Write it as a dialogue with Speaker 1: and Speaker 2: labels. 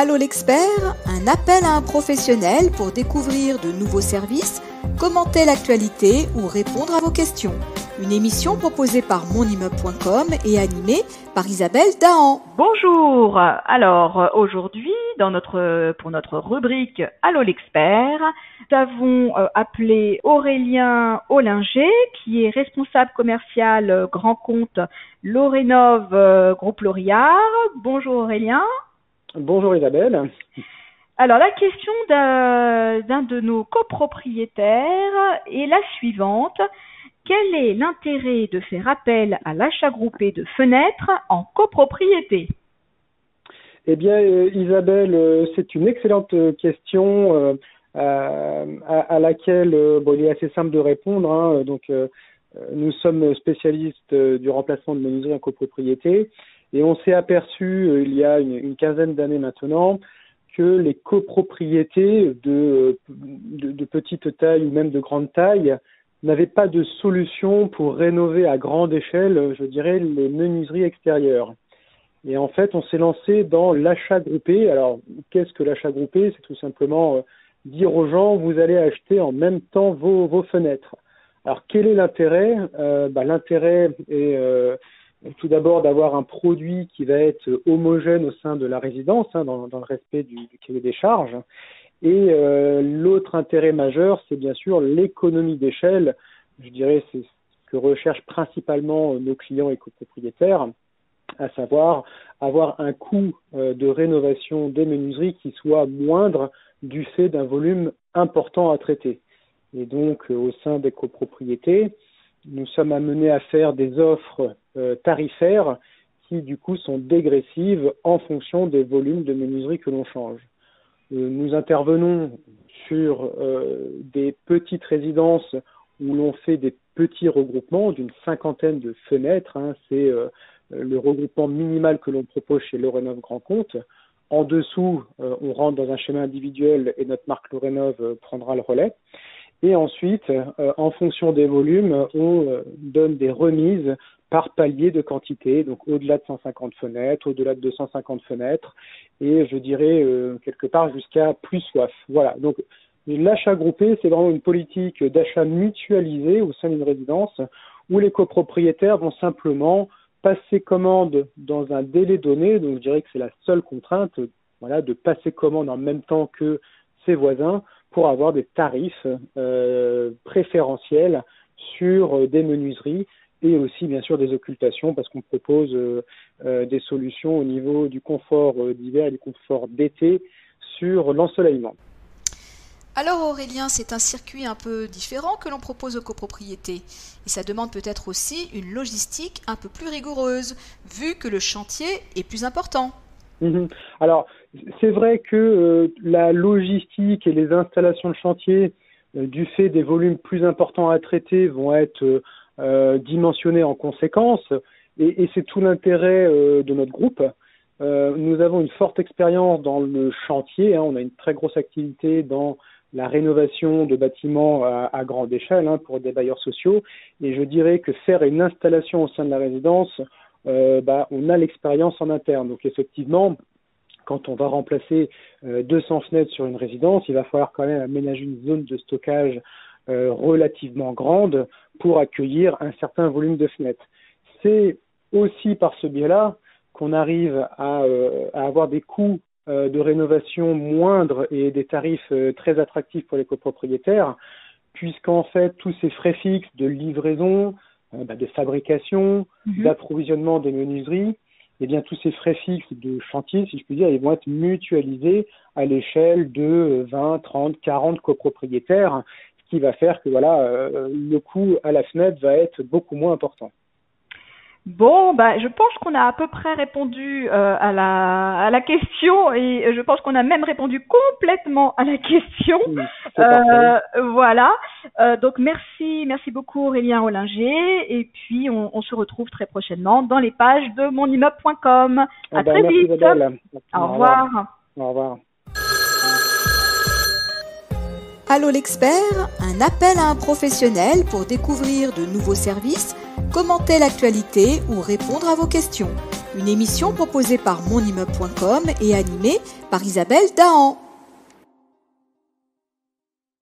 Speaker 1: Allô l'expert, un appel à un professionnel pour découvrir de nouveaux services, commenter l'actualité ou répondre à vos questions. Une émission proposée par monimmeuble.com et animée par Isabelle Dahan.
Speaker 2: Bonjour, alors aujourd'hui pour notre rubrique Allô l'expert, nous avons appelé Aurélien Ollinger qui est responsable commercial grand compte Lorénov Groupe Loriard. Bonjour Aurélien.
Speaker 3: Bonjour Isabelle.
Speaker 2: Alors la question d'un de nos copropriétaires est la suivante. Quel est l'intérêt de faire appel à l'achat groupé de fenêtres en copropriété ?
Speaker 3: Eh bien Isabelle, c'est une excellente question à laquelle il est assez simple de répondre. Nous sommes spécialistes du remplacement de menuiserie en copropriété. Et on s'est aperçu, il y a une quinzaine d'années maintenant, que les copropriétés de petite taille ou même de grande taille n'avaient pas de solution pour rénover à grande échelle, je dirais, les menuiseries extérieures. Et en fait, on s'est lancé dans l'achat groupé. Alors, qu'est-ce que l'achat groupé ? C'est tout simplement dire aux gens, vous allez acheter en même temps vos fenêtres. Alors, quel est l'intérêt ? L'intérêt est... tout d'abord d'avoir un produit qui va être homogène au sein de la résidence, dans le respect du cahier des charges. Et l'autre intérêt majeur, c'est bien sûr l'économie d'échelle. Je dirais c'est ce que recherchent principalement nos clients et copropriétaires, à savoir avoir un coût de rénovation des menuiseries qui soit moindre du fait d'un volume important à traiter. Et donc au sein des copropriétés, nous sommes amenés à faire des offres tarifaires qui du coup sont dégressives en fonction des volumes de menuiserie que l'on change. Nous intervenons sur des petites résidences où l'on fait des petits regroupements d'une 50aine de fenêtres. C'est le regroupement minimal que l'on propose chez Lorénov Grand Compte. En dessous, on rentre dans un schéma individuel et notre marque Lorénov prendra le relais. Et ensuite, en fonction des volumes, on donne des remises par palier de quantité, donc au-delà de 150 fenêtres, au-delà de 250 fenêtres, et je dirais quelque part jusqu'à plus soif. Voilà, donc l'achat groupé, c'est vraiment une politique d'achat mutualisé au sein d'une résidence où les copropriétaires vont simplement passer commande dans un délai donné, donc je dirais que c'est la seule contrainte, de passer commande en même temps que ses voisins, pour avoir des tarifs préférentiels sur des menuiseries et aussi bien sûr des occultations parce qu'on propose des solutions au niveau du confort d'hiver et du confort d'été sur l'ensoleillement.
Speaker 1: Alors Aurélien, c'est un circuit un peu différent que l'on propose aux copropriétés et ça demande peut-être aussi une logistique un peu plus rigoureuse vu que le chantier est plus important.
Speaker 3: Alors, c'est vrai que la logistique et les installations de chantier, du fait des volumes plus importants à traiter, vont être dimensionnées en conséquence. Et c'est tout l'intérêt de notre groupe. Nous avons une forte expérience dans le chantier. On a une très grosse activité dans la rénovation de bâtiments à grande échelle pour des bailleurs sociaux. Et je dirais que faire une installation au sein de la résidence, on a l'expérience en interne. Donc effectivement, quand on va remplacer 200 fenêtres sur une résidence, il va falloir quand même aménager une zone de stockage relativement grande pour accueillir un certain volume de fenêtres. C'est aussi par ce biais-là qu'on arrive à avoir des coûts de rénovation moindres et des tarifs très attractifs pour les copropriétaires, puisqu'en fait tous ces frais fixes de livraison, de fabrication, d'approvisionnement des menuiseries, eh bien tous ces frais fixes de chantier, si je puis dire, ils vont être mutualisés à l'échelle de 20, 30, 40 copropriétaires, ce qui va faire que le coût à la fenêtre va être beaucoup moins important.
Speaker 2: Bon, je pense qu'on a à peu près répondu à la question et je pense qu'on a même répondu complètement à la question. Voilà. Donc merci beaucoup Aurélien Ollinger et puis on se retrouve très prochainement dans les pages de monimmeuble.com. À très vite. Au revoir.
Speaker 3: Au revoir.
Speaker 1: Allô l'expert, un appel à un professionnel pour découvrir de nouveaux services, commenter l'actualité ou répondre à vos questions. une émission proposée par monimmeuble.com et animée par Isabelle Dahan.